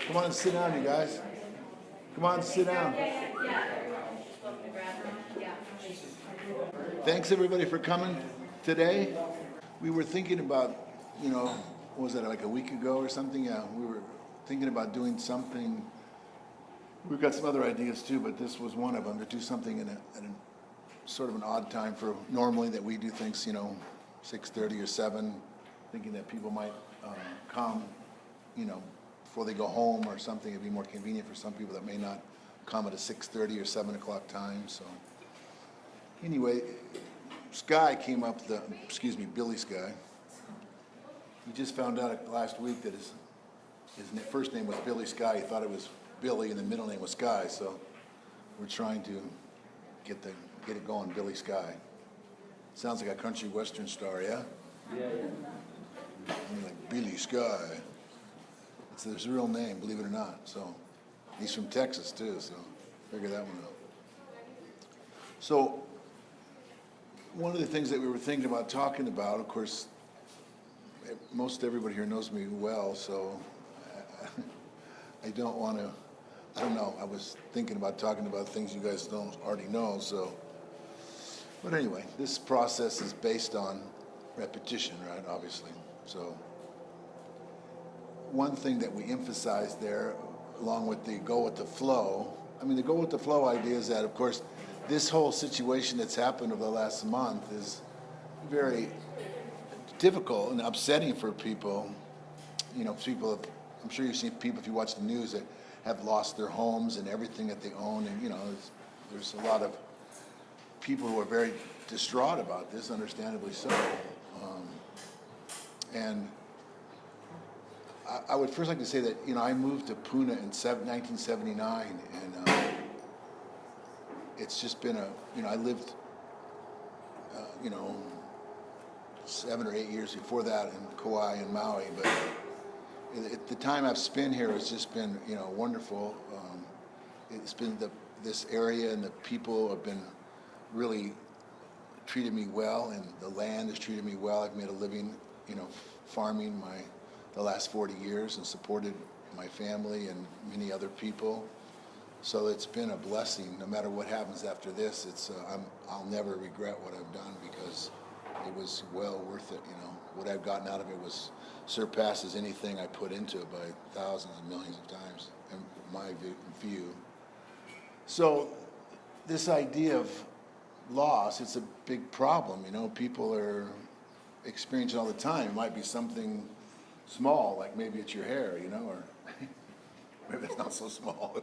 Come on and sit down, you guys. Come on, sit down. Thanks everybody for coming today. We were thinking about, what was that, like a week ago or something? Yeah, we were thinking about doing something. We've got some other ideas too, but this was one of them, to do something at a sort of an odd time for normally that we do things, 6:30 or 7, thinking that people might come, before they go home or something. It'd be more convenient for some people that may not come at a 6:30 or 7 o'clock time. So anyway, Sky came up, Billy Sky. He just found out last week that his first name was Billy Sky. He thought it was Billy and the middle name was Sky. So we're trying to get it going, Billy Sky. Sounds like a country western star, yeah? Yeah. Like Billy Sky. It's his real name, believe it or not. So he's from Texas too, so figure that one out. So one of the things that we were thinking about talking about, of course, most everybody here knows me well, so I don't want to, I don't know, I was thinking about talking about things you guys don't already know, so. But anyway, this process is based on repetition, right, obviously. So one thing that we emphasize there, along with the go with the flow, the go with the flow idea is that, of course, this whole situation that's happened over the last month is very difficult and upsetting for people. I'm sure you've seen people, if you watch the news, that have lost their homes and everything that they own, and there's a lot of people who are very distraught about this, understandably so. And I would first like to say that, I moved to Puna in 1979, and it's just been I lived, 7 or 8 years before that in Kauai and Maui, but at the time I've spent here, it's just been, wonderful. It's been this area, and the people have been really treated me well, and the land has treated me well. I've made a living, farming the last 40 years and supported my family and many other people. So it's been a blessing. No matter what happens after this, I'll never regret what I've done, because it was well worth it. What I've gotten out of it surpasses anything I put into it by thousands and millions of times, in my view. So this idea of loss, it's a big problem. People are experiencing all the time. It might be something small, like maybe it's your hair, or maybe it's not so small.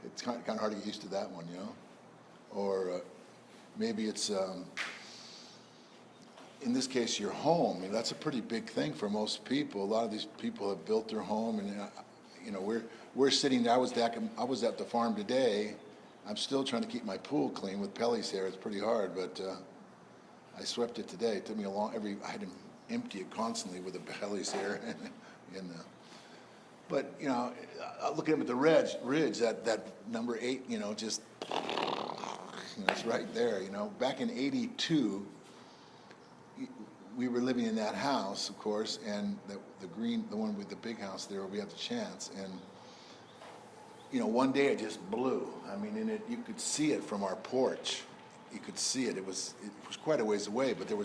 It's kind of hard to get used to that one, Or maybe it's, in this case, your home. That's a pretty big thing for most people. A lot of these people have built their home, and we're sitting. I was at the farm today. I'm still trying to keep my pool clean with Pelly's hair. It's pretty hard, but I swept it today. It took me I had to empty it constantly with the Pelly's hair. But looking up at the ridge, that number 8, just it's right there. Back in '82, we were living in that house, of course, and the one with the big house there, where we had the chance, and one day it just blew. And you could see it from our porch. You could see it. It was quite a ways away, but the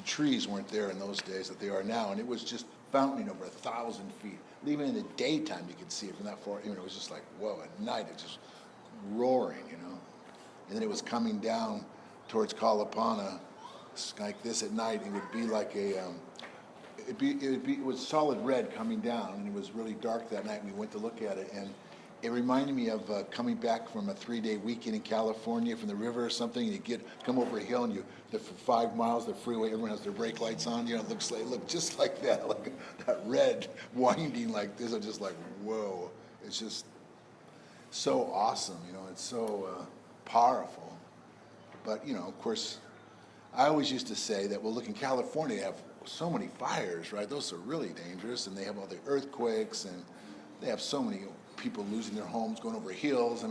trees weren't there in those days that they are now, and it was just fountaining over 1,000 feet. Even in the daytime, you could see it from that far. It was just like, whoa. At night, it's just roaring, And then it was coming down towards Kalapana, like this at night. It would be like it was solid red coming down, and it was really dark that night. We went to look at it, and it reminded me of coming back from a 3-day weekend in California from the river or something. And you come over a hill, and for 5 miles, the freeway, everyone has their brake lights on. It looked just like that, like that red winding like this. I'm just like, whoa! It's just so awesome, It's so powerful. But of course, I always used to say that, well, look, in California, they have so many fires, right? Those are really dangerous, and they have all the earthquakes, and they have so many people losing their homes, going over hills.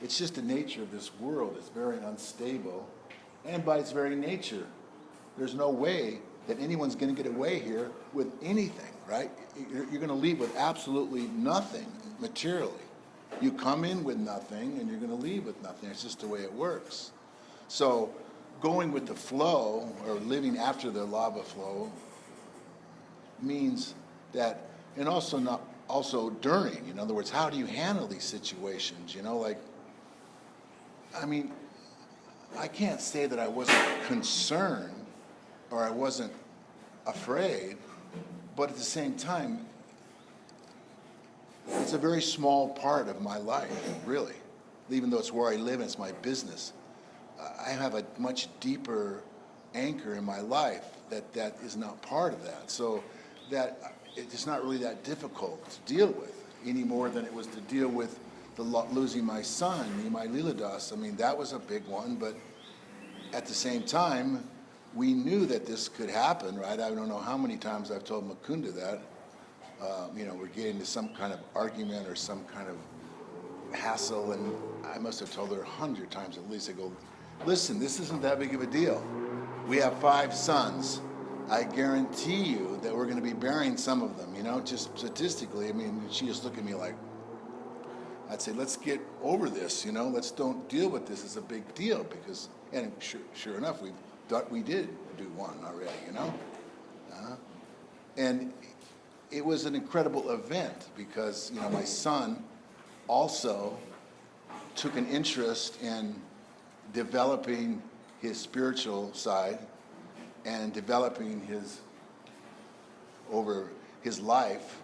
It's just the nature of this world. It's very unstable, and by its very nature, there's no way that anyone's going to get away here with anything, right? You're going to leave with absolutely nothing materially. You come in with nothing and you're going to leave with nothing. It's just the way it works. So going with the flow or living after the lava flow means that, and also during, in other words, how do you handle these situations? I can't say that I wasn't concerned or I wasn't afraid, but at the same time, it's a very small part of my life, really. Even though it's where I live and it's my business, I have a much deeper anchor in my life that is not part of that. So that it's not really that difficult to deal with any more than it was to deal with losing my son, my Liladas. That was a big one, but at the same time, we knew that this could happen, right? I don't know how many times I've told Mukunda that. We're getting into some kind of argument or some kind of hassle, and I must have told her 100 times at least. I go, listen, this isn't that big of a deal. We have 5 sons. I guarantee you that we're going to be burying some of them, just statistically. She just looked at me like, I'd say, let's get over this, let's don't deal with this as a big deal, because, and sure enough, we did do one already, and it was an incredible event because, my son also took an interest in developing his spiritual side and developing over his life,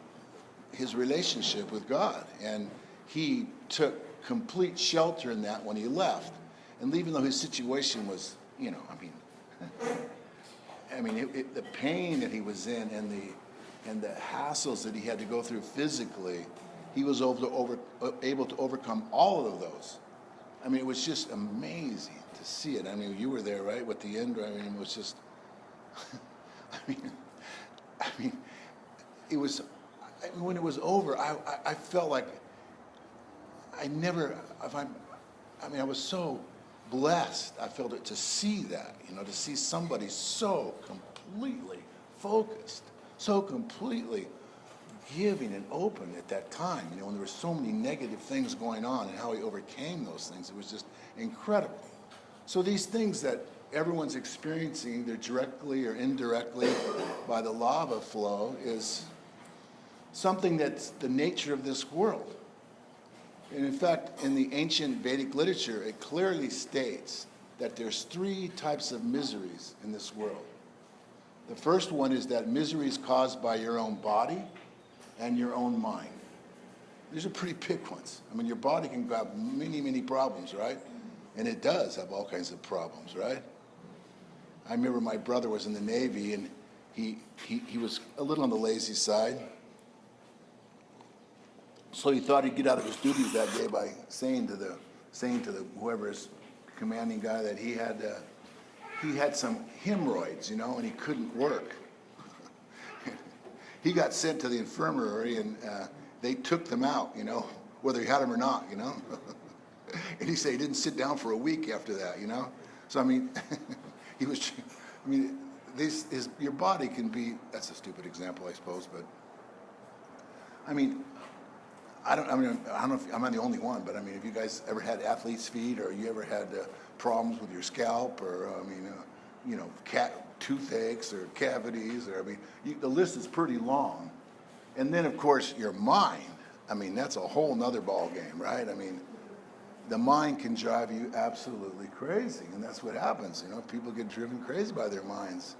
his relationship with God. And he took complete shelter in that when he left. And even though his situation was, the pain that he was in and the hassles that he had to go through physically, he was able to overcome all of those. It was just amazing to see it. You were there, right, with the end. It was just, it was, when it was over, I felt like I was so blessed. I felt it to see that, to see somebody so completely focused, so completely giving and open at that time, when there were so many negative things going on, and how he overcame those things. It was just incredible. So these things that everyone's experiencing, either directly or indirectly by the lava flow, is something that's the nature of this world. And in fact, in the ancient Vedic literature, it clearly states that there's 3 types of miseries in this world. The first one is that misery is caused by your own body and your own mind. These are pretty big ones. Your body can have many, many problems, right? And it does have all kinds of problems, right? I remember my brother was in the Navy, and he was a little on the lazy side. So he thought he'd get out of his duties that day by saying to the whoever his commanding guy that he had some hemorrhoids, and he couldn't work. He got sent to the infirmary, and they took them out, whether he had them or not, And he said he didn't sit down for a week after that, So he was. Your body can be. That's a stupid example, I suppose, but I don't know if I'm not the only one, but have you guys ever had athlete's feet, or you ever had problems with your scalp, or toothaches or cavities, or the list is pretty long. And then of course your mind. That's a whole nother ball game, right? The mind can drive you absolutely crazy, and that's what happens. People get driven crazy by their minds,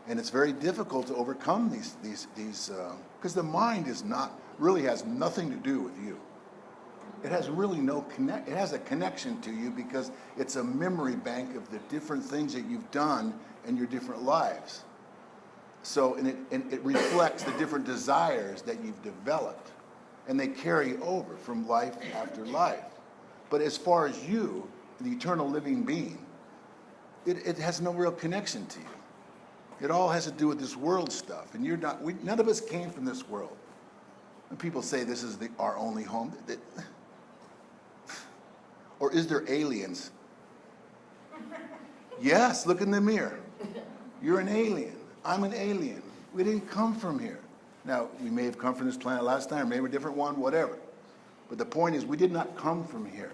and it's very difficult to overcome these because the mind really has nothing to do with you. It has really it has a connection to you because it's a memory bank of the different things that you've done in your different lives. So, and it reflects the different desires that you've developed, and they carry over from life after life. But as far as you, the eternal living being, it has no real connection to you. It all has to do with this world stuff, and none of us came from this world. When people say this is our only home, or is there aliens? Yes, look in the mirror. You're an alien. I'm an alien. We didn't come from here. Now, we may have come from this planet last time, or maybe a different one, whatever. But the point is, we did not come from here.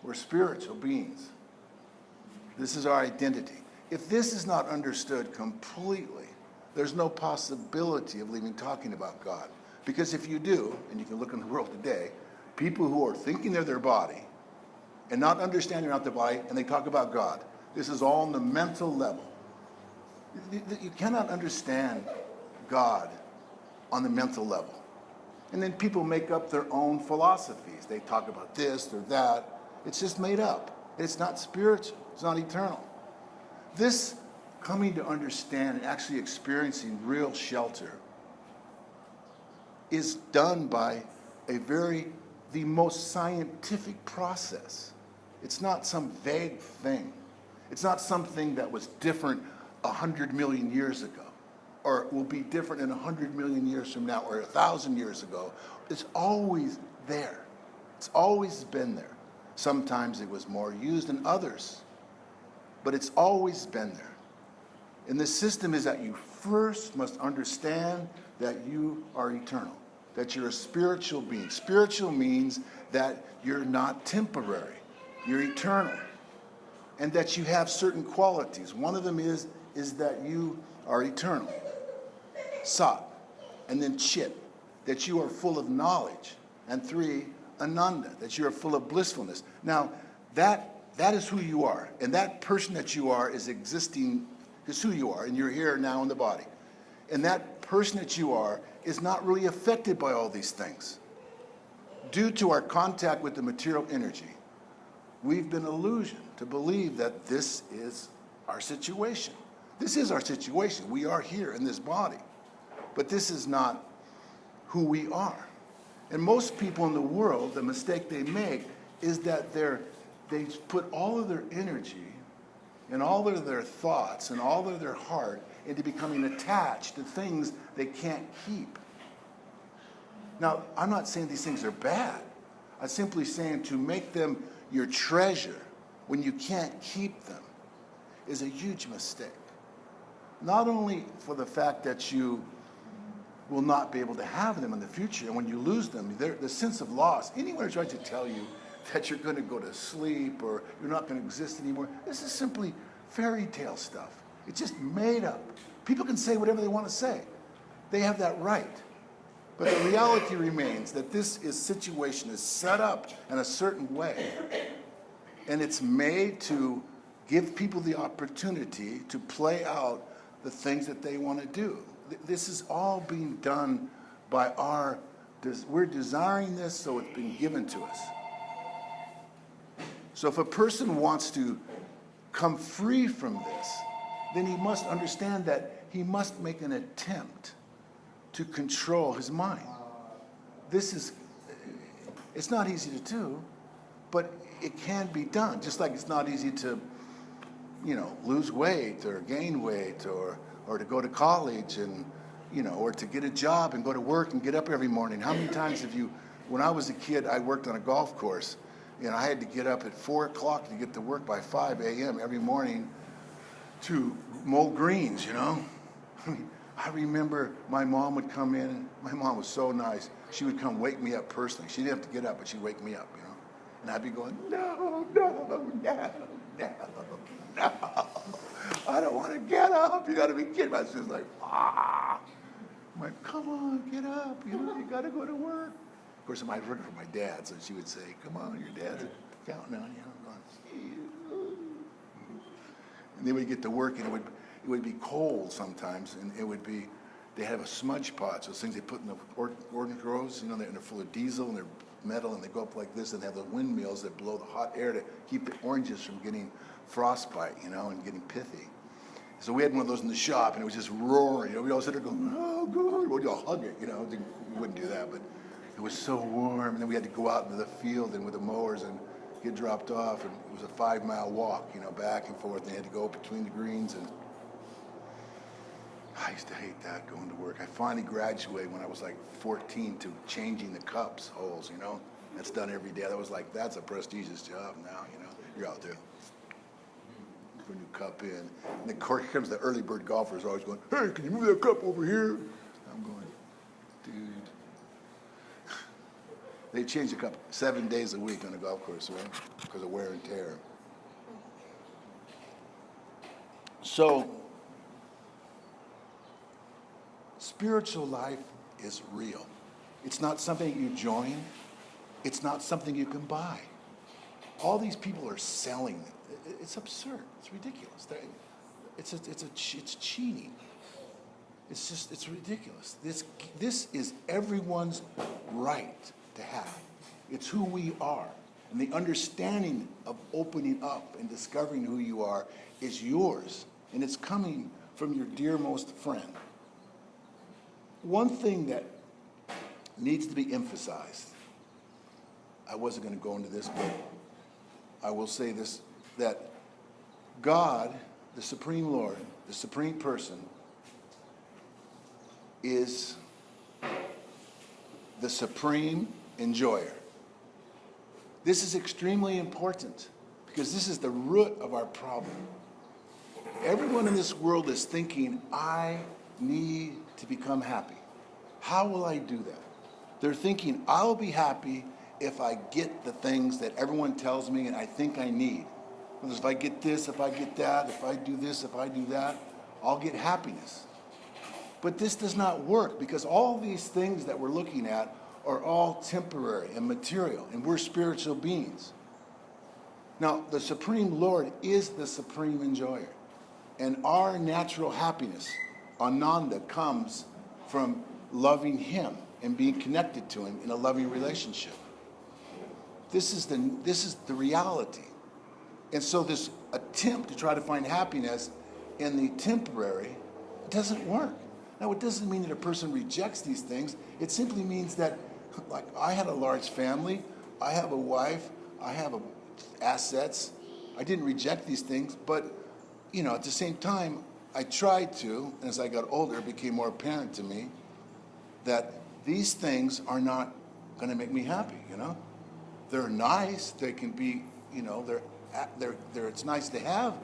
We're spiritual beings. This is our identity. If this is not understood completely, there's no possibility of even talking about God. Because if you do, and you can look in the world today, people who are thinking they're their body and not understanding they're not their body, and they talk about God, this is all on the mental level. You cannot understand God on the mental level. And then people make up their own philosophies. They talk about this or that. It's just made up. It's not spiritual. It's not eternal. This coming to understand and actually experiencing real shelter is done by the most scientific process. It's not some vague thing. It's not something that was different 100 million years ago, or will be different in 100 million years from now, or 1,000 years ago. It's always there. It's always been there. Sometimes it was more used than others, but it's always been there. And the system is that you first must understand that you are eternal, that you're a spiritual being. Spiritual means that you're not temporary, you're eternal, and that you have certain qualities. One of them is that you are eternal. Sat, and then Chit, that you are full of knowledge, and 3, Ananda, that you are full of blissfulness. Now, that is who you are, and that person that you are is existing, is who you are, and you're here now in the body. And that person that you are is not really affected by all these things. Due to our contact with the material energy, we've been illusioned to believe that this is our situation. This is our situation. We are here in this body. But this is not who we are. And most people in the world, the mistake they make is that they put all of their energy and all of their thoughts and all of their heart into becoming attached to things they can't keep. Now, I'm not saying these things are bad. I'm simply saying to make them your treasure when you can't keep them is a huge mistake. Not only for the fact that you will not be able to have them in the future, and when you lose them, the sense of loss, anyone who tries to tell you that you're going to go to sleep or you're not going to exist anymore, this is simply fairy tale stuff. It's just made up. People can say whatever they want to say. They have that right. But the reality remains that this situation is set up in a certain way, and it's made to give people the opportunity to play out the things that they want to do. This is all being done by we're desiring this, so it's been given to us. So if a person wants to come free from this, then he must understand that he must make an attempt to control his mind. It's not easy to do, but it can be done. Just like it's not easy to, lose weight or gain weight or to go to college and, or to get a job and go to work and get up every morning. How many times when I was a kid, I worked on a golf course, and I had to get up at 4 o'clock to get to work by 5 a.m. every morning to mow greens, I remember my mom would come in. My mom was so nice. She would come wake me up personally. She didn't have to get up, but she'd wake me up, And I'd be going, no. I don't want to get up. You got to be kidding me. I was just like, I'm like, come on, get up. You got to go to work. Of course, I was working for my dad, so she would say, come on, your dad's counting on you. And then we'd get to work, and it would be cold sometimes, and they have a smudge pot, so those things they put in the organ grows, they're full of diesel and they're metal, and they go up like this, and they have the windmills that blow the hot air to keep the oranges from getting frostbite, and getting pithy. So we had one of those in the shop, and it was just roaring. We'd all sit there going, oh, God. We'd all hug it, We wouldn't do that, but it was so warm. And then we had to go out into the field and with the mowers and get dropped off, and it was a 5-mile walk, back and forth. And they had to go between the greens, and I used to hate that, going to work. I finally graduated when I was like 14 to changing the cups holes, That's done every day. That's a prestigious job now, You're out there a new cup in. And then here comes the early bird golfers always going, hey, can you move that cup over here? I'm going, dude. They change the cup 7 days a week on a golf course, right? Because of wear and tear. So, spiritual life is real. It's not something you join. It's not something you can buy. All these people are selling it. It's absurd. It's ridiculous. It's cheating. It's ridiculous. This is everyone's right to have. It's who we are. And the understanding of opening up and discovering who you are is yours. And it's coming from your dearmost friend. One thing that needs to be emphasized, I wasn't going to go into this, but I will say this, that God, the Supreme Lord, the Supreme Person, is the supreme enjoyer. This is extremely important because this is the root of our problem. Everyone in this world is thinking, I need to become happy. How will I do that? They're thinking, I'll be happy if I get the things that everyone tells me and I think I need. Because if I get this, if I get that, if I do this, if I do that, I'll get happiness. But this does not work because all these things that we're looking at are all temporary and material, and we're spiritual beings. Now, the Supreme Lord is the supreme enjoyer, and our natural happiness, Ananda, comes from loving Him and being connected to Him in a loving relationship. This is the reality. And so this attempt to try to find happiness in the temporary doesn't work. Now, it doesn't mean that a person rejects these things. It simply means that, like, I had a large family, I have a wife, I have assets. I didn't reject these things, but, at the same time, I tried to, and as I got older, it became more apparent to me that these things are not going to make me happy, They're nice, they can be, it's nice to have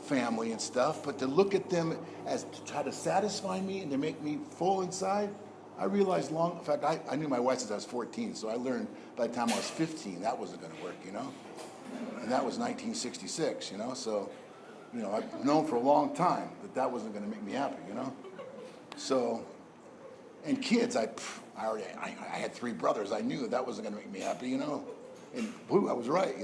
family and stuff, but to look at them as to try to satisfy me and to make me full inside, I realized in fact, I knew my wife since I was 14, so I learned by the time I was 15 that wasn't going to work, And that was 1966, so, I've known for a long time that wasn't going to make me happy, So, and kids, I had 3 brothers, I knew that wasn't going to make me happy, And whoo, I was right,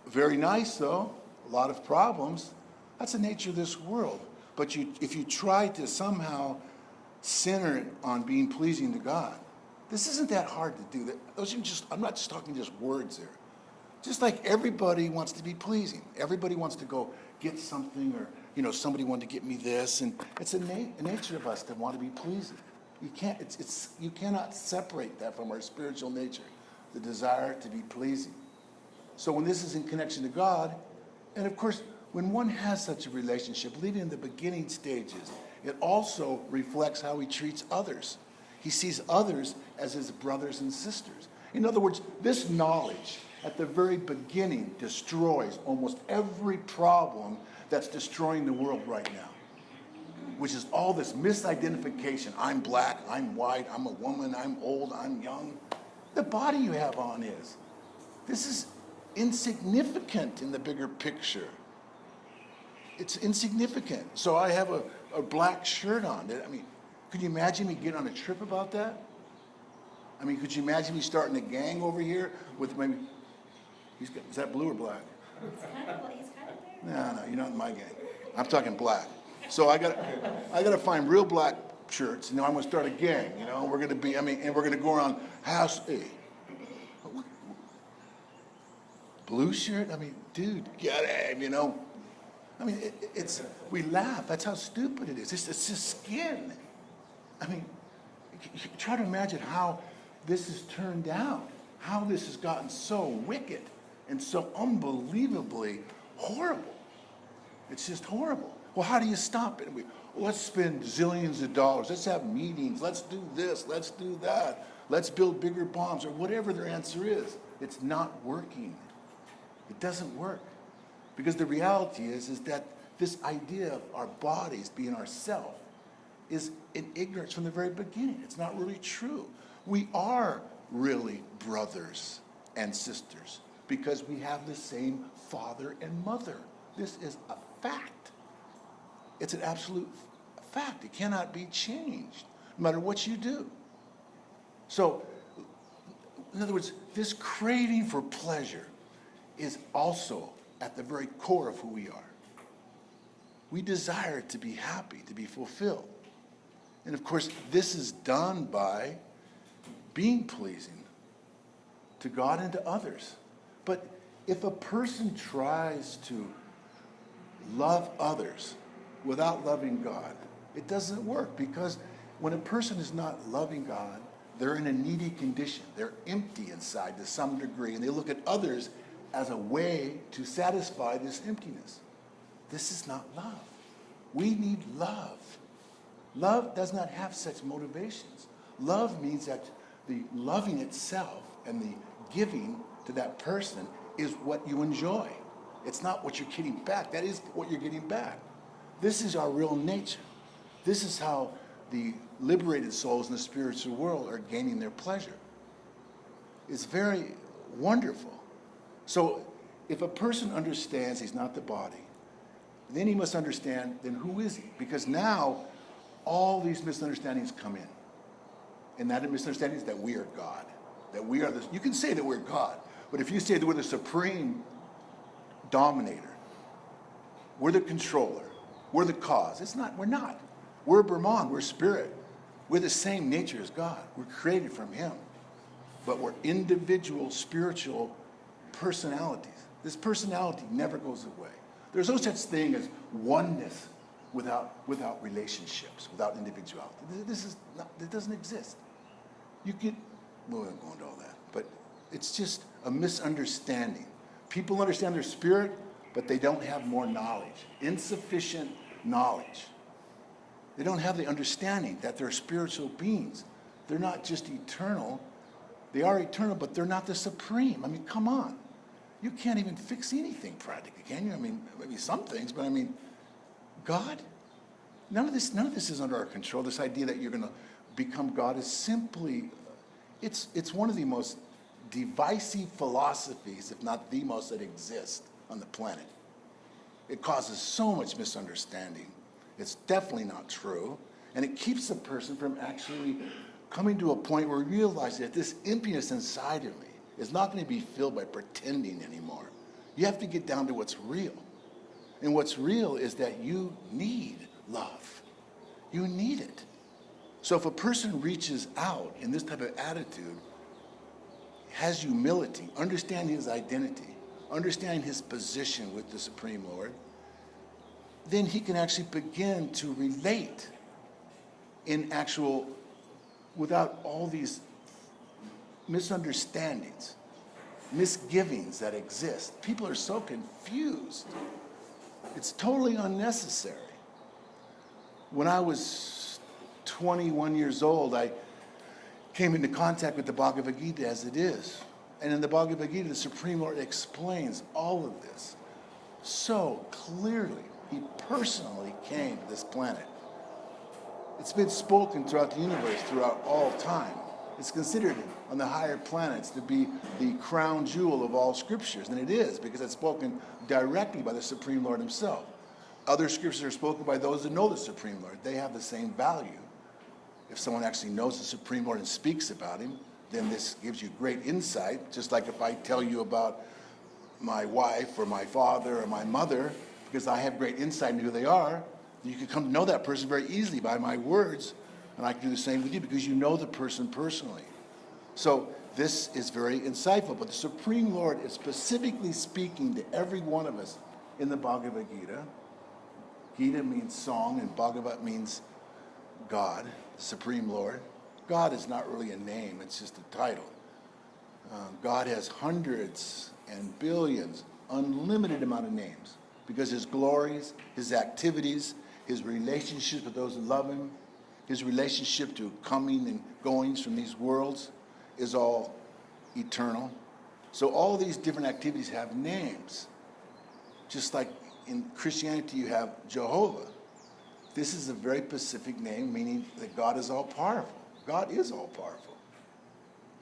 Very nice, though. A lot of problems. That's the nature of this world. But if you try to somehow center it on being pleasing to God, this isn't that hard to do. I'm not just talking just words here. Just like everybody wants to be pleasing. Everybody wants to go get something, or somebody wanted to get me this, and it's a nature of us to want to be pleasing. You cannot separate that from our spiritual nature, the desire to be pleasing. So when this is in connection to God, and of course, when one has such a relationship, even in the beginning stages, it also reflects how he treats others. He sees others as his brothers and sisters. In other words, this knowledge at the very beginning destroys almost every problem that's destroying the world right now, which is all this misidentification. I'm black, I'm white, I'm a woman, I'm old, I'm young. The body you have on is. This is insignificant in the bigger picture. It's insignificant. So I have a black shirt on. Could you imagine me getting on a trip about that? Could you imagine me starting a gang over here with maybe, is that blue or black? He's kind of No, you're not in my gang. I'm talking black. So I gotta find real black shirts. I'm gonna start a gang. We're gonna be. And we're gonna go around house A. Blue shirt? Dude, get it, it's, we laugh. That's how stupid it is. It's just skin. Try to imagine how this has turned out, how this has gotten so wicked and so unbelievably horrible. It's just horrible. Well, how do you stop it? Let's spend zillions of dollars. Let's have meetings. Let's do this. Let's do that. Let's build bigger bombs, or whatever their answer is. It's not working. It doesn't work. Because the reality is that this idea of our bodies being ourself is in ignorance from the very beginning. It's not really true. We are really brothers and sisters because we have the same father and mother. This is a fact. It's an absolute fact. It cannot be changed, no matter what you do. So, in other words, this craving for pleasure is also at the very core of who we are. We desire to be happy, to be fulfilled. And of course, this is done by being pleasing to God and to others. But if a person tries to love others without loving God, it doesn't work, because when a person is not loving God, they're in a needy condition. They're empty inside to some degree, and they look at others as a way to satisfy this emptiness. This is not love. We need love. Love does not have such motivations. Love means that the loving itself and the giving to that person is what you enjoy. It's not what you're getting back. That is what you're getting back. This is our real nature. This is how the liberated souls in the spiritual world are gaining their pleasure. It's very wonderful. So if a person understands he's not the body, then he must understand, then who is he? Because now all these misunderstandings come in. And that misunderstanding is that we are God. That we are this. You can say that we're God, but if you say that we're the supreme dominator, we're the controller, we're the cause, it's not, we're not. We're Brahman, we're spirit. We're the same nature as God. We're created from him. But we're individual spiritual personalities. This personality never goes away. There's no such thing as oneness without relationships, without individuality. It doesn't exist. We won't go into all that, but it's just a misunderstanding. People understand their spirit, but they don't have more knowledge, insufficient knowledge. They don't have the understanding that they're spiritual beings. They're not just eternal. They are eternal, but they're not the supreme. I mean, come on. You can't even fix anything practically, can you? I mean, maybe some things, but I mean, God? None of this is under our control. This idea that you're going to become God is simply, it's one of the most divisive philosophies, if not the most, that exist on the planet. It causes so much misunderstanding. It's definitely not true. And it keeps a person from actually coming to a point where he realizes that this emptiness inside of me is not going to be filled by pretending anymore. You have to get down to what's real. And what's real is that you need love. You need it. So if a person reaches out in this type of attitude, has humility, understanding his identity, understanding his position with the Supreme Lord, then he can actually begin to relate in actual, without all these misunderstandings, misgivings that exist. People are so confused. It's totally unnecessary. When I was 21 years old, I came into contact with the Bhagavad Gita as it is. And in the Bhagavad Gita, the Supreme Lord explains all of this so clearly. He personally came to this planet. It's been spoken throughout the universe, throughout all time. It's considered on the higher planets to be the crown jewel of all scriptures, and it is, because it's spoken directly by the Supreme Lord himself. Other scriptures are spoken by those that know the Supreme Lord. They have the same value. If someone actually knows the Supreme Lord and speaks about him, then this gives you great insight, just like if I tell you about my wife or my father or my mother, because I have great insight into who they are, you can come to know that person very easily by my words, and I can do the same with you because you know the person personally. So this is very insightful, but the Supreme Lord is specifically speaking to every one of us in the Bhagavad Gita. Gita means song, and Bhagavat means God, the Supreme Lord. God is not really a name, it's just a title. God has hundreds and billions, unlimited amount of names, because his glories, his activities, his relationships with those who love him, his relationship to coming and goings from these worlds is all eternal. So all these different activities have names. Just like in Christianity you have Jehovah. This is a very specific name, meaning that God is all powerful. God is all powerful.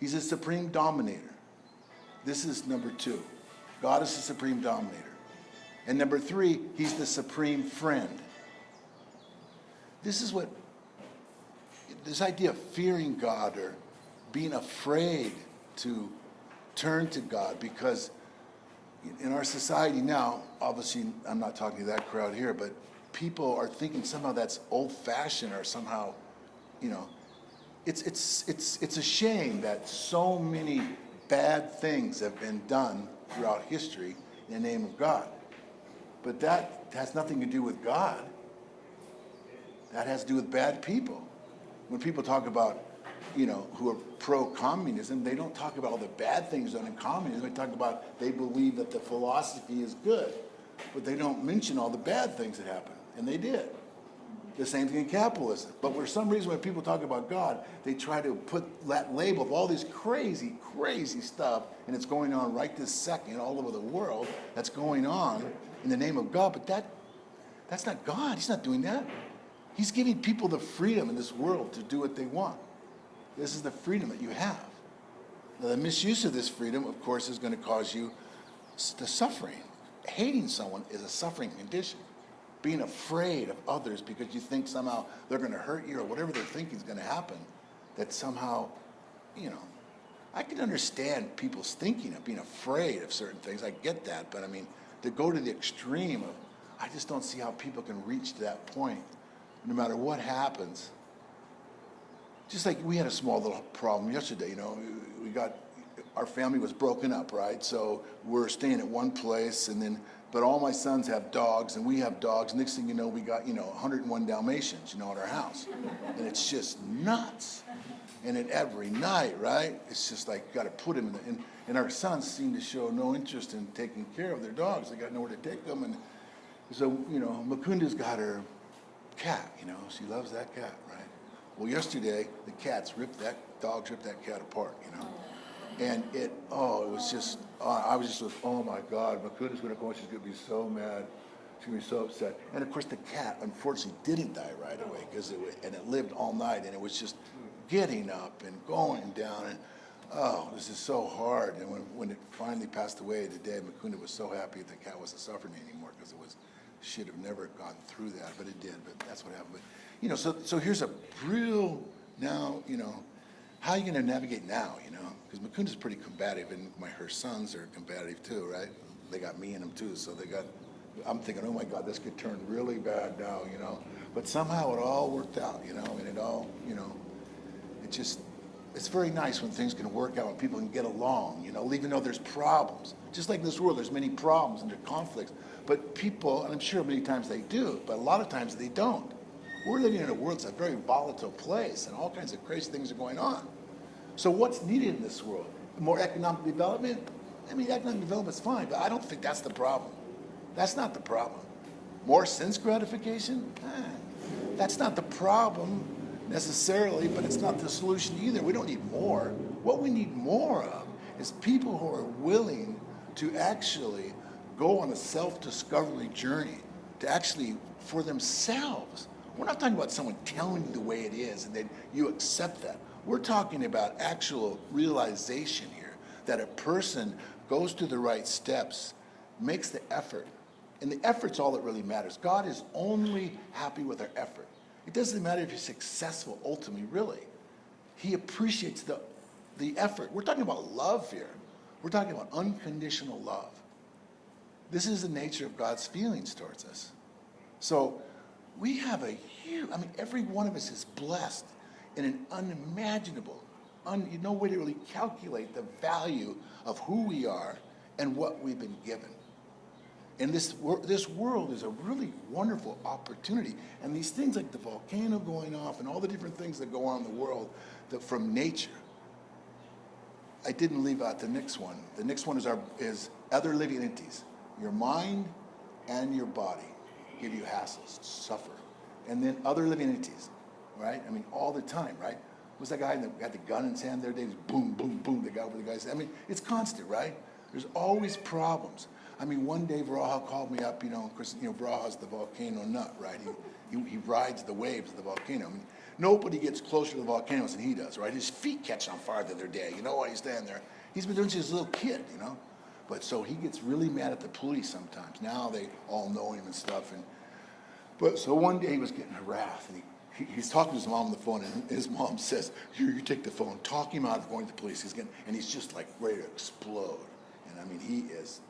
He's a supreme dominator. This is number 2. God is the supreme dominator. And number 3, he's the supreme friend. This is what, this idea of fearing God or being afraid to turn to God, because in our society now, obviously I'm not talking to that crowd here, but people are thinking somehow that's old-fashioned or somehow, it's a shame that so many bad things have been done throughout history in the name of God. But that has nothing to do with God. That has to do with bad people. When people talk about, who are pro-communism, they don't talk about all the bad things done in communism. They talk about they believe that the philosophy is good, but they don't mention all the bad things that happened, and they did. The same thing in capitalism. But for some reason, when people talk about God, they try to put that label of all this crazy, crazy stuff, and it's going on right this second all over the world. That's going on in the name of God, but that's not God. He's not doing that. He's giving people the freedom in this world to do what they want. This is the freedom that you have. Now, the misuse of this freedom, of course, is going to cause you the suffering. Hating someone is a suffering condition. Being afraid of others because you think somehow they're going to hurt you or whatever they're thinking is going to happen, that somehow, I can understand people's thinking of being afraid of certain things. I get that, but I mean, to go to the extreme of, I just don't see how people can reach to that point, no matter what happens. Just like we had a small little problem yesterday, our family was broken up, right? So we're staying at one place, but all my sons have dogs, and we have dogs. Next thing you know, we got, 101 Dalmatians, in our house. And it's just nuts. And then every night, right, it's just like, you got to put them in and our sons seem to show no interest in taking care of their dogs. They got nowhere to take them. And so, Makunda's got her cat, she loves that cat, right? Well, yesterday, the dogs ripped that cat apart, And it was just, I was just like, oh my God, Makunda's going to go and she's going to be so mad. She's going to be so upset. And of course, the cat, unfortunately, didn't die right away and it lived all night, and it was just getting up and going down. And this is so hard. And when it finally passed away today, Makunda was so happy that the cat wasn't suffering anymore, because should have never gone through that, but it did. But that's what happened. But, so here's a real, now, how are you going to navigate now, Because Makunda's pretty combative, and her sons are combative too, right? They got me in them too, so I'm thinking, oh my God, this could turn really bad now, But somehow it all worked out, and it all, it's very nice when things can work out, when people can get along, even though there's problems. Just like in this world, there's many problems and there are conflicts. But people, and I'm sure many times they do, but a lot of times they don't. We're living in a world that's a very volatile place, and all kinds of crazy things are going on. So what's needed in this world? More economic development? I mean, economic development's fine, but I don't think that's the problem. That's not the problem. More sense gratification? That's not the problem necessarily, but it's not the solution either. We don't need more. What we need more of is people who are willing to actually go on a self-discovery journey, to actually, for themselves. We're not talking about someone telling you the way it is and then you accept that. We're talking about actual realization here, that a person goes through the right steps, makes the effort, and the effort's all that really matters. God is only happy with our effort. It doesn't matter if you're successful ultimately, really. He appreciates the effort. We're talking about love here. We're talking about unconditional love. This is the nature of God's feelings towards us. So we have every one of us is blessed in an unimaginable, no way to really calculate the value of who we are and what we've been given. And this world is a really wonderful opportunity. And these things like the volcano going off and all the different things that go on in the world from nature. I didn't leave out the next one. The next one is other living entities. Your mind and your body give you hassles, suffer. And then other living entities, right? I mean, all the time, right? Was that guy that had the gun in his hand the other day? Boom, boom, boom, the guy with the guy's. I mean, it's constant, right? There's always problems. I mean, one day Varaha called me up, because, Varaha's the volcano nut, right? He rides the waves of the volcano. I mean, nobody gets closer to the volcanoes than he does, right? His feet catch on fire the other day. You know why he's standing there? He's been doing since he was a little kid, But so he gets really mad at the police sometimes. Now they all know him and stuff. But so one day he was getting harassed, and he's talking to his mom on the phone, and his mom says, "Here, you take the phone, talk him out of going to the police." And he's just like ready to explode. And I mean, he is.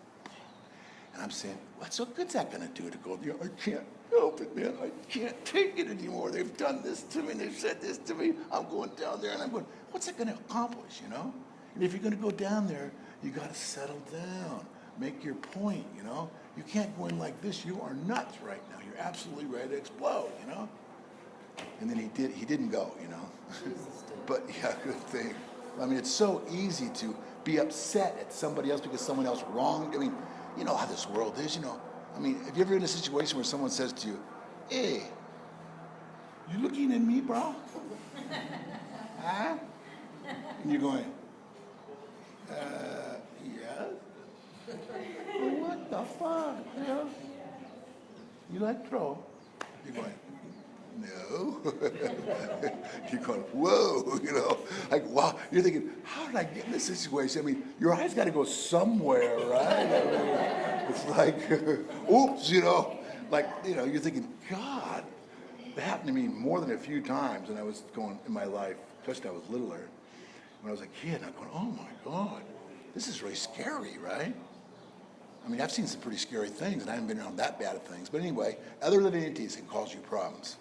And I'm saying, what's that going to do to go? I can't help it, man. I can't take it anymore. They've done this to me. They've said this to me. I'm going down there, and I'm going, what's it going to accomplish, And if you're going to go down there, you got to settle down. Make your point, You can't go in like this. You are nuts right now. You're absolutely ready to explode, And then he didn't go, But yeah, good thing. I mean, it's so easy to be upset at somebody else because someone else wronged. I mean, you know how this world is, I mean, have you ever been in a situation where someone says to you, "Hey, you looking at me, bro?" Huh? And you're going, yes. Well, what the fuck, You like throw? You're going, no. You're going, whoa, like, wow. You're thinking, how did I get in this situation? I mean, your eyes got to go somewhere, right? I mean, it's like, oops, like, you're thinking, God, it happened to me more than a few times when I was going in my life, especially when I was littler. When I was a kid, I'm going, oh my God, this is really scary, right? I mean, I've seen some pretty scary things, and I haven't been around that bad of things. But anyway, other living entities can cause you problems.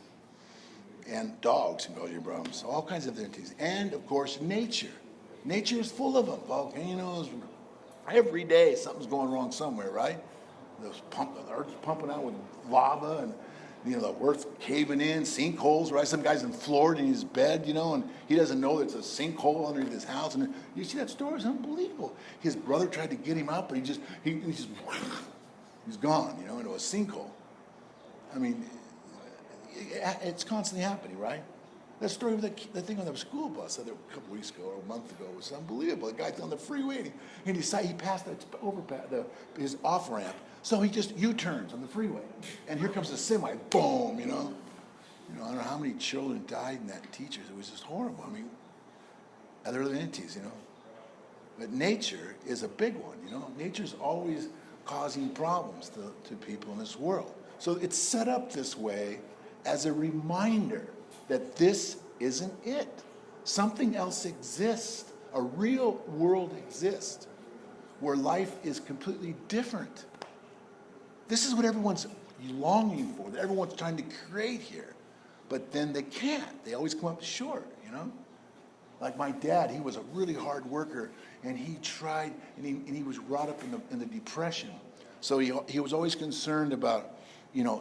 And dogs can cause you problems. All kinds of entities. And, of course, nature. Nature is full of them. Volcanoes. Every day something's going wrong somewhere, right? The earth's pumping out with lava, and the earth's caving in, sinkholes, right? Some guy's in Florida in his bed, and he doesn't know there's a sinkhole underneath his house. And you see that story? It's unbelievable. His brother tried to get him out, but he's gone, into a sinkhole. I mean, it's constantly happening, right? That story with the thing on the school bus a couple weeks ago or a month ago was unbelievable. The guy's on the freeway, and he passed his off ramp, so he just U-turns on the freeway, and here comes the semi, boom, I don't know how many children died in that teachers. It was just horrible. I mean, other entities, But nature is a big one, Nature's always causing problems to people in this world. So it's set up this way as a reminder that this isn't it. Something else exists. A real world exists where life is completely different. This is what everyone's longing for, that everyone's trying to create here. But then they can't. They always come up short, Like my dad, he was a really hard worker, and he tried, and he was brought up in the Depression. So he was always concerned about,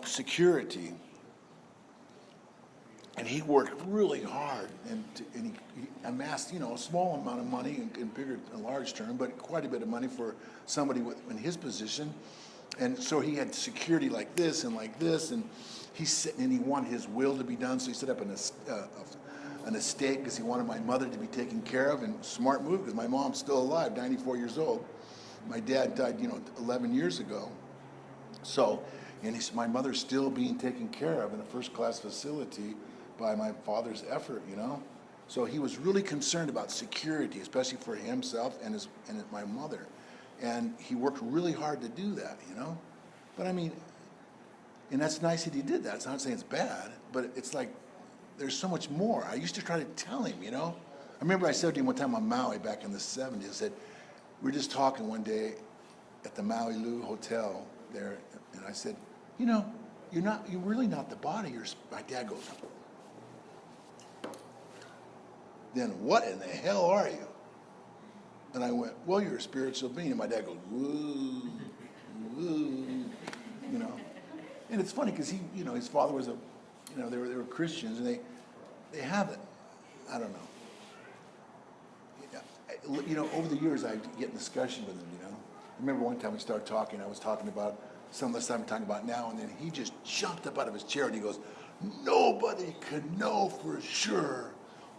security. And he worked really hard, and he amassed, a small amount of money in bigger and large term, but quite a bit of money for somebody in his position. And so he had security like this, and he's sitting, and he wanted his will to be done, so he set up an estate because he wanted my mother to be taken care of, and smart move because my mom's still alive, 94 years old. My dad died, 11 years ago. So, and my mother's still being taken care of in a first-class facility by my father's effort, So he was really concerned about security, especially for himself and my mother. And he worked really hard to do that, But I mean, and that's nice that he did that. It's not saying it's bad, but it's like there's so much more. I used to try to tell him, I remember I said to him one time on Maui back in the 70s, I said, we were just talking one day at the Maui Lu Hotel there, and I said, you're really not the body. My dad goes, then what in the hell are you? And I went, well, you're a spiritual being. And my dad goes, woo, woo, And it's funny because his father was they were Christians, and they have it. I don't know. Over the years, I get in discussion with him, I remember one time we started talking, I was talking about some of the stuff I'm talking about now, and then he just jumped up out of his chair and he goes, nobody can know for sure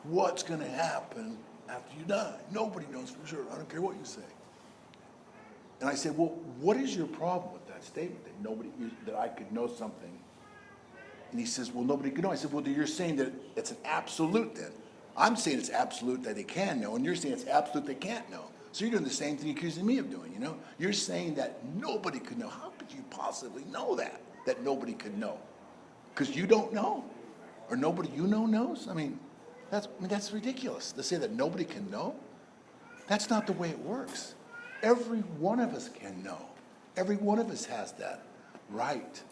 what's going to happen after you die. Nobody knows for sure. I don't care what you say. And I said, well, what is your problem with that statement, that I could know something? And he says, well, nobody could know. I said, well, you're saying that it's an absolute then. I'm saying it's absolute that they can know, and you're saying it's absolute they can't know. So you're doing the same thing you're accusing me of doing, you know? You're saying that nobody could know. How could you possibly know that nobody could know? Because you don't know? Or nobody you know knows? I mean, that's ridiculous to say that nobody can know. That's not the way it works. Every one of us can know. Every one of us has that right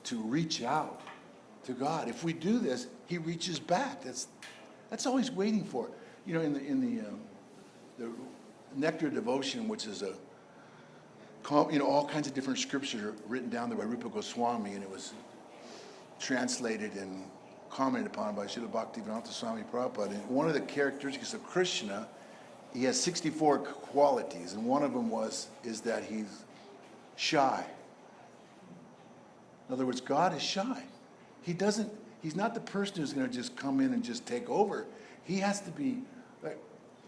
to reach out to God. If we do this, he reaches back. That's all he's waiting for. You know, in the Nectar Devotion, which is all kinds of different scripture written down there by Rupa Goswami, and it was translated and commented upon by Srila Bhaktivedanta Swami Prabhupada. And one of the characteristics of Krishna, he has 64 qualities, and one of them is that he's shy. In other words, God is shy. He's not the person who's going to just come in and just take over. He has to be, like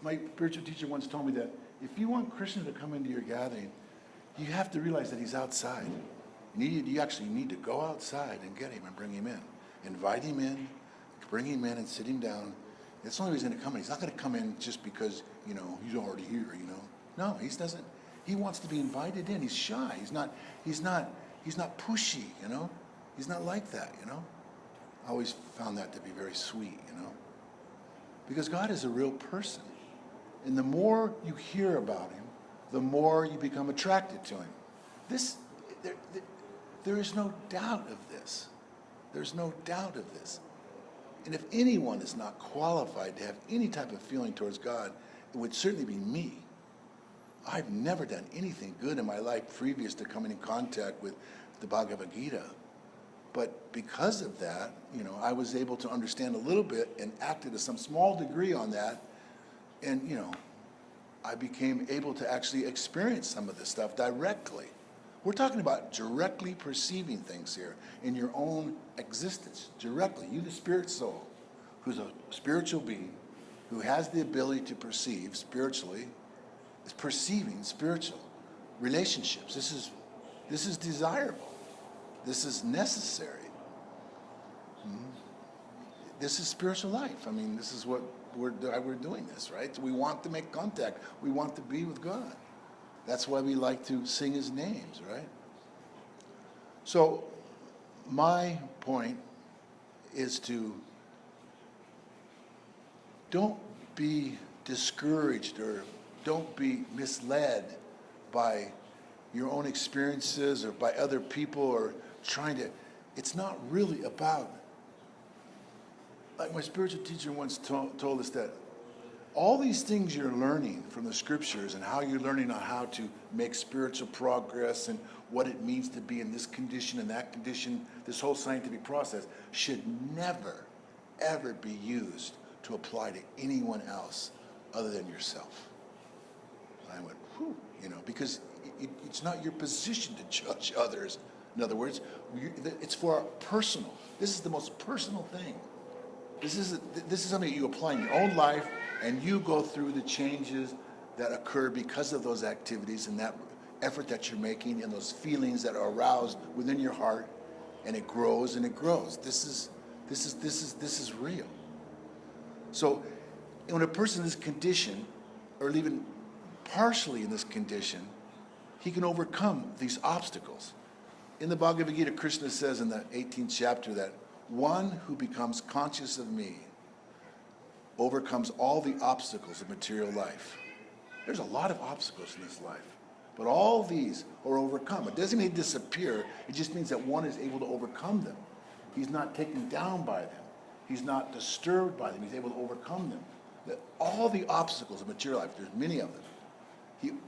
my spiritual teacher once told me, that if you want Krishna to come into your gathering, you have to realize that he's outside. You actually need to go outside and get him and bring him in. Invite him in, bring him in and sit him down. That's the only way he's going to come in. He's not going to come in just because, he's already here, No, he doesn't. He wants to be invited in. He's shy. He's not pushy, He's not like that, I always found that to be very sweet, Because God is a real person. And the more you hear about him, the more you become attracted to him. There is no doubt of this. There's no doubt of this. And if anyone is not qualified to have any type of feeling towards God, it would certainly be me. I've never done anything good in my life previous to coming in contact with the Bhagavad Gita. But because of that, I was able to understand a little bit and acted to some small degree on that. And, I became able to actually experience some of this stuff directly. We're talking about directly perceiving things here in your own existence, directly. You, the spirit soul, who's a spiritual being, who has the ability to perceive spiritually, is perceiving spiritual relationships. This is desirable. This is necessary. This is spiritual life. I mean, this is what we're doing this, right? We want to make contact. We want to be with God. That's why we like to sing his names, right? So my point is to don't be discouraged or don't be misled by your own experiences or by other people or it's not really about, like my spiritual teacher once told us, that all these things you're learning from the scriptures and how you're learning on how to make spiritual progress and what it means to be in this condition and that condition, this whole scientific process should never, ever be used to apply to anyone else other than yourself. And I went, whew, because it's not your position to judge others. In other words, it's for personal. This is the most personal thing. This is something that you apply in your own life, and you go through the changes that occur because of those activities and that effort that you're making and those feelings that are aroused within your heart, and it grows and it grows. This is real. So when a person in this condition, or even partially in this condition, he can overcome these obstacles. In the Bhagavad Gita, Krishna says in the 18th chapter that one who becomes conscious of me overcomes all the obstacles of material life. There's a lot of obstacles in this life, but all these are overcome. It doesn't mean they disappear. It just means that one is able to overcome them. He's not taken down by them. He's not disturbed by them. He's able to overcome them. All the obstacles of material life, there's many of them.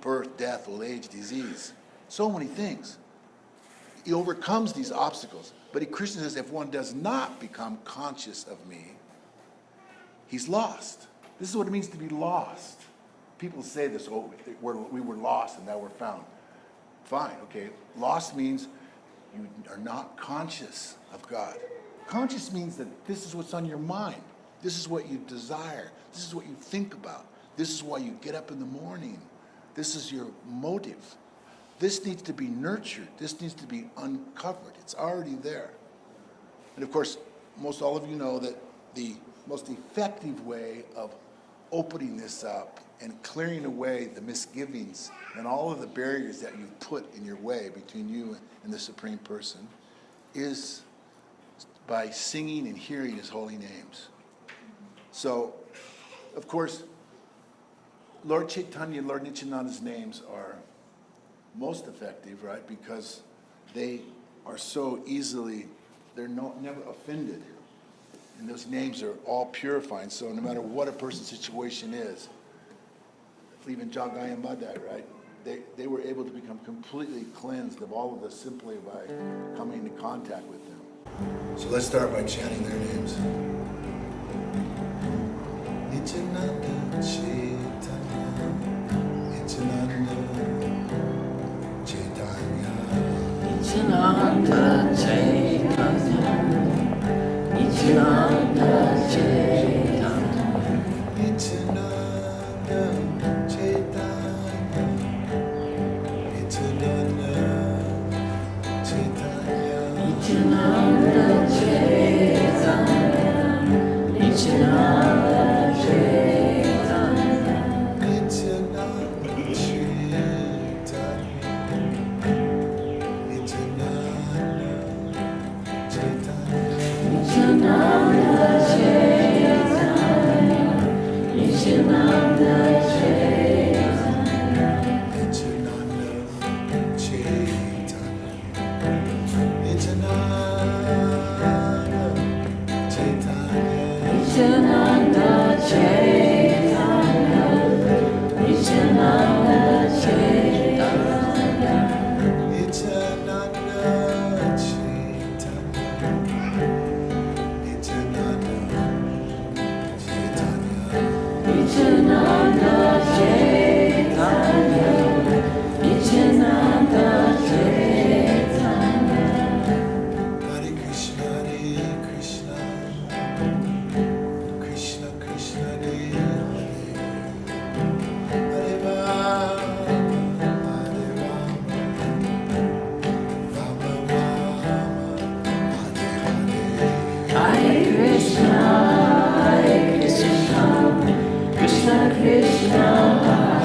Birth, death, old age, disease, so many things. He overcomes these obstacles. But Krishna says if one does not become conscious of me, he's lost. This is what it means to be lost. People say this, we were lost and now we're found. Fine, okay. Lost means you are not conscious of God. Conscious means that this is what's on your mind. This is what you desire. This is what you think about. This is why you get up in the morning. This is your motive. This needs to be nurtured. This needs to be uncovered. It's already there. And of course, most all of you know that the most effective way of opening this up and clearing away the misgivings and all of the barriers that you've put in your way between you and the Supreme Person is by singing and hearing his holy names. So, of course, Lord Chaitanya and Lord Nityananda's names are most effective, right? Because they are so easily, they're never offended. And those names are all purifying. So no matter what a person's situation is, even Jagaya Madai, right? They were able to become completely cleansed of all of this simply by coming into contact with them. So let's start by chanting their names. Nityananda Chaitanya, Nityananda Chaitanya, Nityananda Chaitanya, Nityananda Chaitanya, Nityananda Chaitanya, Nityananda Chaitanya, Nityananda Chaitanya, Nityananda Chaitanya, Nityananda Chaitanya, Nityananda Chaitanya, Nityananda Chaitanya, Nityananda Chaitanya, Nityananda Chaitanya, Nityananda Chaitanya, Nityananda Chaitanya. Hare Krishna, Krishna Krishna, Hare Hare Rama, Rama Rama, Hare Hare. Hare Krishna, Krishna Krishna,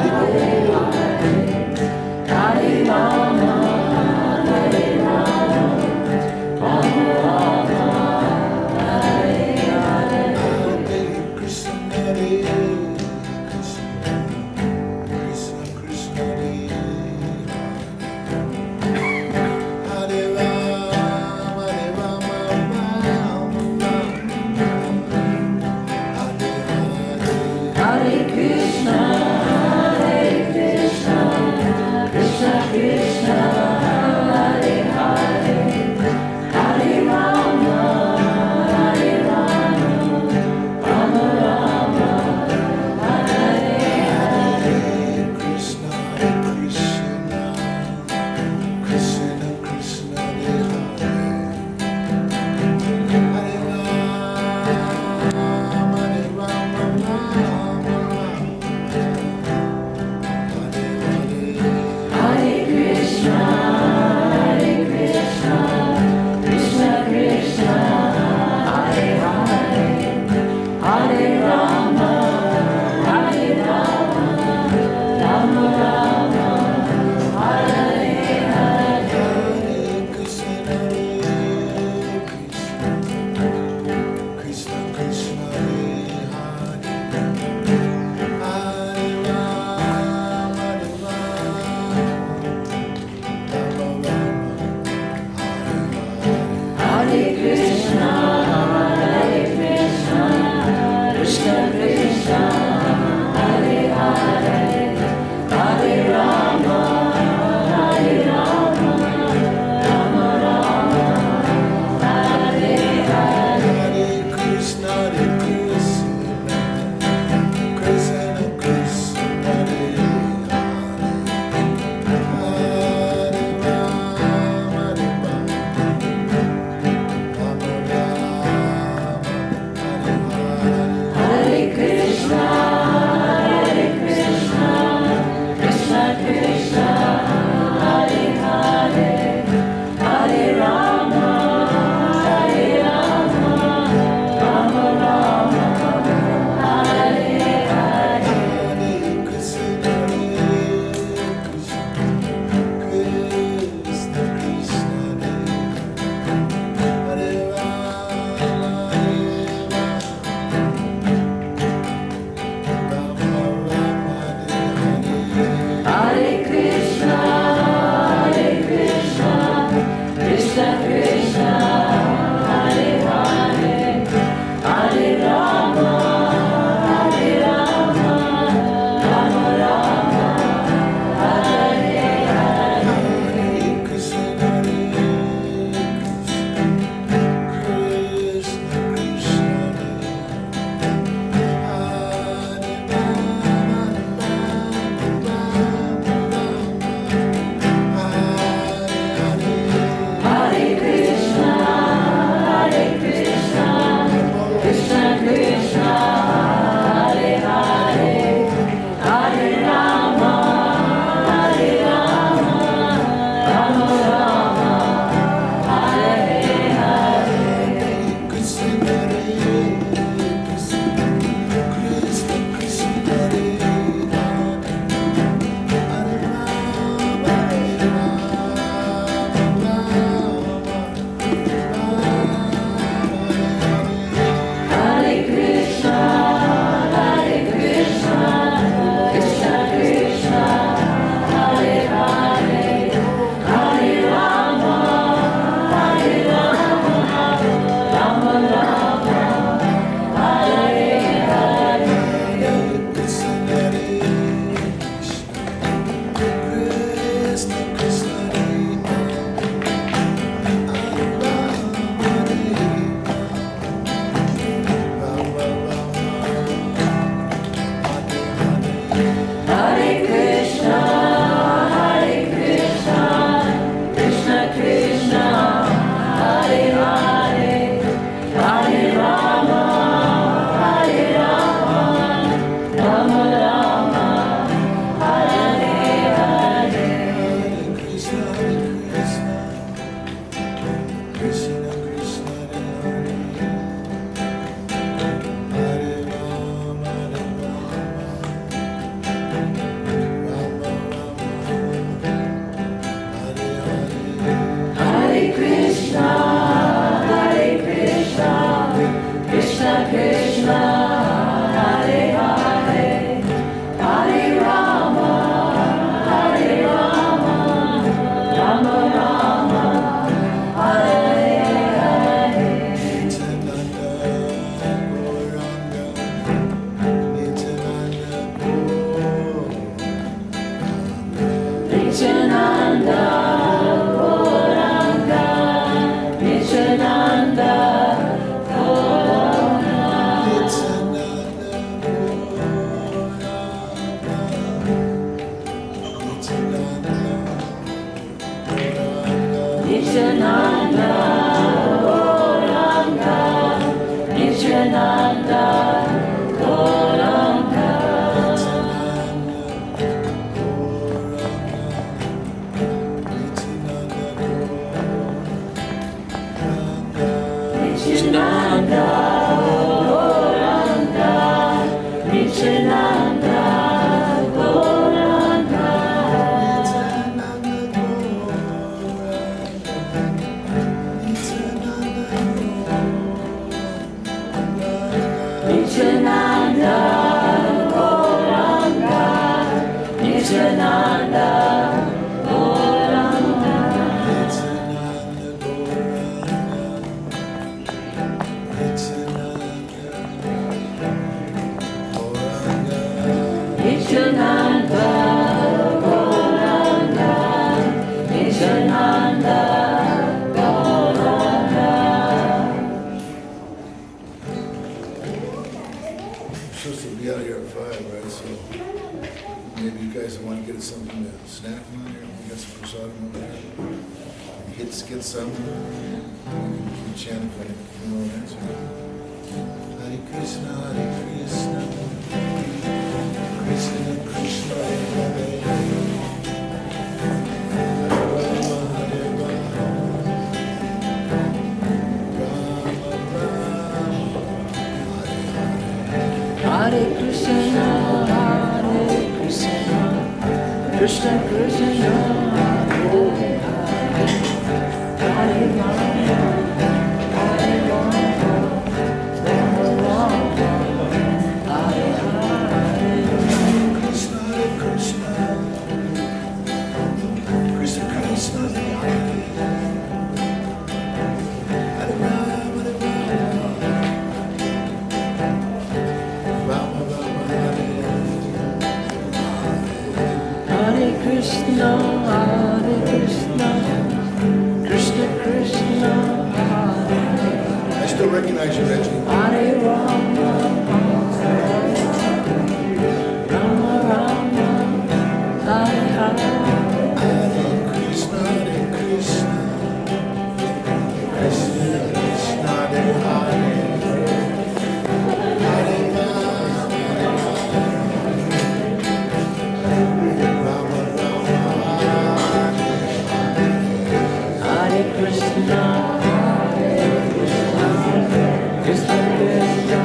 Hare Krishna, Krishna Krishna, Hare Hare, Hare Rama, Rama Rama, Hare Hare. Krishna, Krishna, Krishna Krishna, Hare Rama, Hare Krishna, Krishna Krishna, Hare Hare, Hare Rama, Rama Rama, Hare Hare. Nityananda, Gauranga, Nityananda, Nityananda, Gauranga, Nityananda, Gauranga. Nityananda, Gauranga, Nityananda, Gauranga. Nityananda, Gauranga, Nityananda, Gauranga. Nityananda, Gauranga, Nityananda, Gauranga. Supposed to be out here at 5, right? So maybe you guys want to get something to snack on here. We got some prasadam over there. Get some. Keep chanting for it. You know what I'm saying? Hare Krishna, Hare Krishna, Krishna Krishna, Hare Hare, Hare Rama, Hare Rama, Rama Rama, Hare Krishna, Krishna Krishna, Hare Hare, Hare Rama, Hare Rama, Rama Rama, Hare Hare. Krishna, Hare Krishna, Krishna Krishna, Hare Hare, Hare Rama, Hare Rama, Rama Rama, Hare Hare Krishna, Krishna Krishna, Hare I still recognize you, Reggie. Hare Rama, Rama Rama, Hare Hare. Hare Krishna, Hare Krishna, Krishna Krishna, Hare Hare, Hare Rama, Rama Rama, Hare Krishna, Krishna Krishna,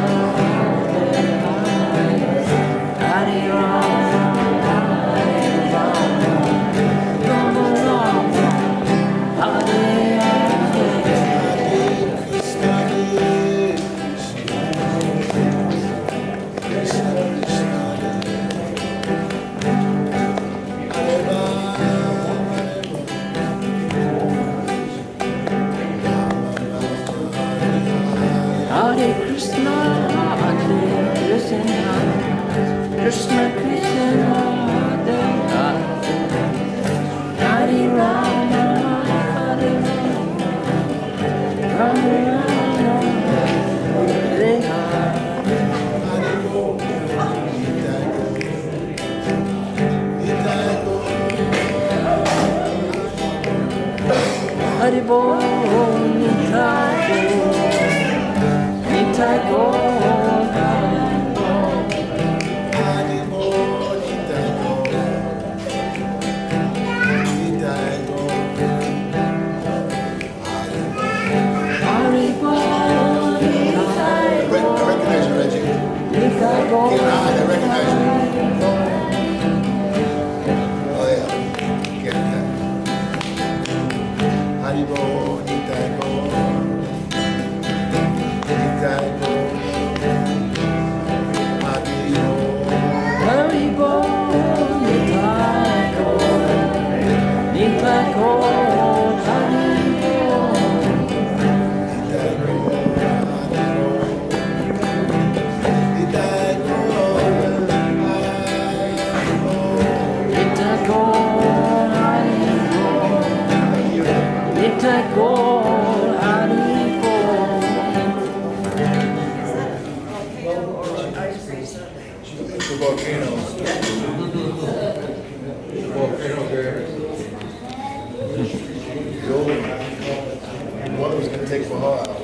Haribo, Nitago, Nitago, Haribo, Nitago, Nitago, Haribo, I recognize you, Reggie. Nitago, I recognize you. Oh yeah, get that. Haribo, Nitago, Nitago, Haribo. Haribo, Nitago, Nitago, Nitago, Nitago, Haribo. The volcanoes. Volcanoes there. The old one was going to take a while.